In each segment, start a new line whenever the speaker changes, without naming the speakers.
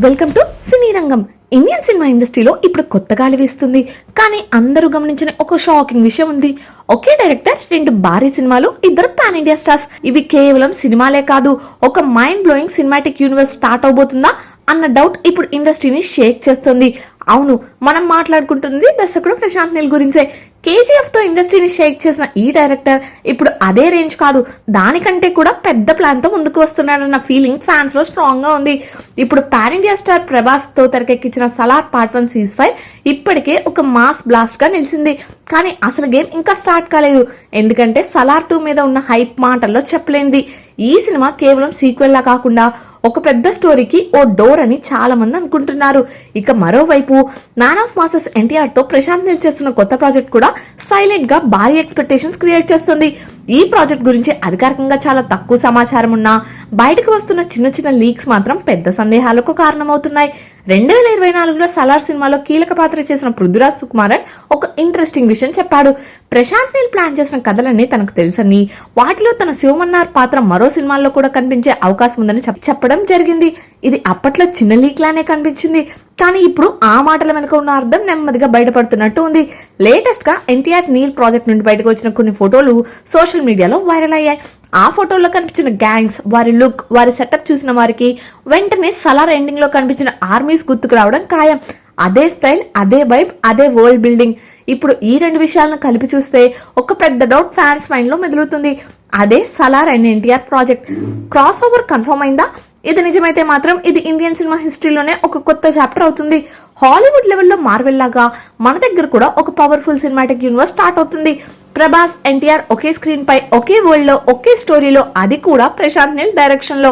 Welcome to సినీ రంగం. Indian cinema ఇండస్ట్రీలో ఇప్పుడు కొత్త గాలి వీస్తుంది. కానీ అందరూ గమనించిన ఒక షాకింగ్ విషయం ఉంది. ఒకే డైరెక్టర్ 2 భారీ సినిమాలు, 2 పాన్ ఇండియా స్టార్స్. ఇవి కేవలం సినిమాలే కాదు, ఒక mind blowing cinematic universe start అవబోతుందా అన్న డౌట్ ఇప్పుడు ఇండస్ట్రీని షేక్ చేస్తుంది. అవును, మనం మాట్లాడుకుంటుంది దర్శకుడు ప్రశాంత్ నీల్ గురించే. కేజీఎఫ్ తో ఇండస్ట్రీని షేక్ చేసిన ఈ డైరెక్టర్ ఇప్పుడు అదే రేంజ్ కాదు, దానికంటే కూడా పెద్ద ప్లాన్ తో ముందుకు వస్తున్నాడన్న ఫీలింగ్ ఫ్యాన్స్ లో స్ట్రాంగ్ గా ఉంది. ఇప్పుడు పాన్ ఇండియా స్టార్ ప్రభాస్ తో తెరకెక్కించిన సలార్ పార్ట్ 1 సీజ్ 5 ఇప్పటికే ఒక మాస్ బ్లాస్ట్ గా నిలిచింది. కానీ అసలు గేమ్ ఇంకా స్టార్ట్ కాలేదు. ఎందుకంటే సలార్ 2 మీద ఉన్న హైప్ మాటల్లో చెప్పలేనిది. ఈ సినిమా కేవలం సీక్వెల్ లా కాకుండా ఒక పెద్ద స్టోరీకి ఓ డోర్ అని చాలా మంది అనుకుంటున్నారు. ఇక మరోవైపు మ్యాన్ ఆఫ్ మాసెస్ ఎన్టీఆర్ తో ప్రశాంత్ నీల్ చేస్తున్న కొత్త ప్రాజెక్ట్ కూడా సైలెంట్ గా భారీ ఎక్స్పెక్టేషన్స్ క్రియేట్ చేస్తుంది. ఈ ప్రాజెక్ట్ గురించి అధికారికంగా చాలా తక్కువ సమాచారం ఉన్నా బయటకు వస్తున్న చిన్న చిన్న లీక్స్ మాత్రం పెద్ద సందేహాలకు కారణమవుతున్నాయి. 2024లో సలార్ సినిమాలో కీలక పాత్ర చేసిన పృథ్వీరాజ్ సుకుమారన్ ఒక ఇంట్రెస్టింగ్ విషయం చెప్పాడు. ప్రశాంత్ నీల్ ప్లాన్ చేసిన కథలన్నీ తనకు తెలుసని, వాటిలో తన శివమన్నార్ పాత్ర మరో సినిమాల్లో కూడా కనిపించే అవకాశం ఉందని చెప్పడం జరిగింది. ఇది అప్పట్లో చిన్న లీక్ లానే కనిపించింది, కానీ ఇప్పుడు ఆ మాటల వెనుక ఉన్న అర్థం నెమ్మదిగా బయటపడుతున్నట్టు ఉంది. లేటెస్ట్ గా ఎన్టీఆర్ నీల్ ప్రాజెక్ట్ నుండి బయటకు వచ్చిన కొన్ని ఫోటోలు సోషల్ మీడియాలో వైరల్ అయ్యాయి. ఆ ఫోటోల్లో కనిపించిన గ్యాంగ్స్, వారి లుక్, వారి సెటప్ చూసిన వారికి వెంటనే సలార్ ఎండింగ్ లో కనిపించిన ఆర్మీస్ గుర్తుకు రావడం ఖాయం. అదే స్టైల్, అదే వైబ్, అదే వరల్డ్ బిల్డింగ్. ఇప్పుడు ఈ 2 విషయాలను కలిపి చూస్తే ఒక పెద్ద డౌట్ ఫ్యాన్స్ మైండ్ లో మెదులుతుంది. అదే Salaar and NTR project cross over confirm అయిందా? ఇది నిజమైతే మాత్రం ఇది ఇండియన్ సినిమా హిస్టరీలోనే ఒక కొత్త చాప్టర్ అవుతుంది. హాలీవుడ్ లెవెల్లో మార్వెల్ లాగా మన దగ్గర కూడా ఒక పవర్ఫుల్ సినిమాటిక్ యూనివర్స్ స్టార్ట్ అవుతుంది. ప్రభాస్, ఎన్టీఆర్ ఒకే స్క్రీన్ పై, ఒకే వరల్డ్ లో, ఒకే స్టోరీలో, అది కూడా ప్రశాంత్ నీల్ డైరెక్షన్ లో.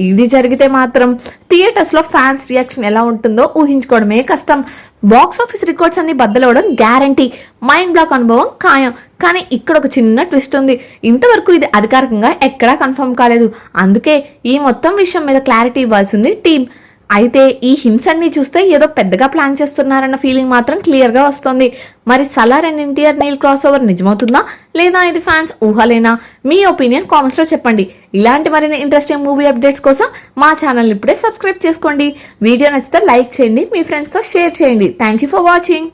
ఇది జరిగితే మాత్రం థియేటర్స్ లో ఫ్యాన్స్ రియాక్షన్ ఎలా ఉంటుందో ఊహించుకోవడమే కష్టం. బాక్స్ ఆఫీస్ రికార్డ్స్ అన్ని బద్దలవడం గ్యారంటీ, మైండ్ బ్లాక్ అనుభవం ఖాయం. కానీ ఇక్కడ ఒక చిన్న ట్విస్ట్ ఉంది. ఇంతవరకు ఇది అధికారికంగా ఎక్కడా కన్ఫర్మ్ కాలేదు. అందుకే ఈ మొత్తం విషయం మీద క్లారిటీ ఇవ్వాల్సింది టీం. అయితే ఈ హింట్స్ అన్ని చూస్తే ఏదో పెద్దగా ప్లాన్ చేస్తున్నారన్న ఫీలింగ్ మాత్రం క్లియర్ గా వస్తుంది. మరి Salaar and NTR Neel crossover నిజమవుతుందా, లేదా ఇది ఫ్యాన్స్ ఊహలేనా? మీ ఒపీనియన్ కామెంట్స్ లో చెప్పండి. ఇలాంటి మరిన్ని ఇంట్రెస్టింగ్ మూవీ అప్డేట్స్ కోసం మా ఛానల్ ఇప్పుడే సబ్స్క్రైబ్ చేసుకోండి. వీడియో నచ్చితే లైక్ చేయండి, మీ ఫ్రెండ్స్ తో షేర్ చేయండి. Thank you for watching.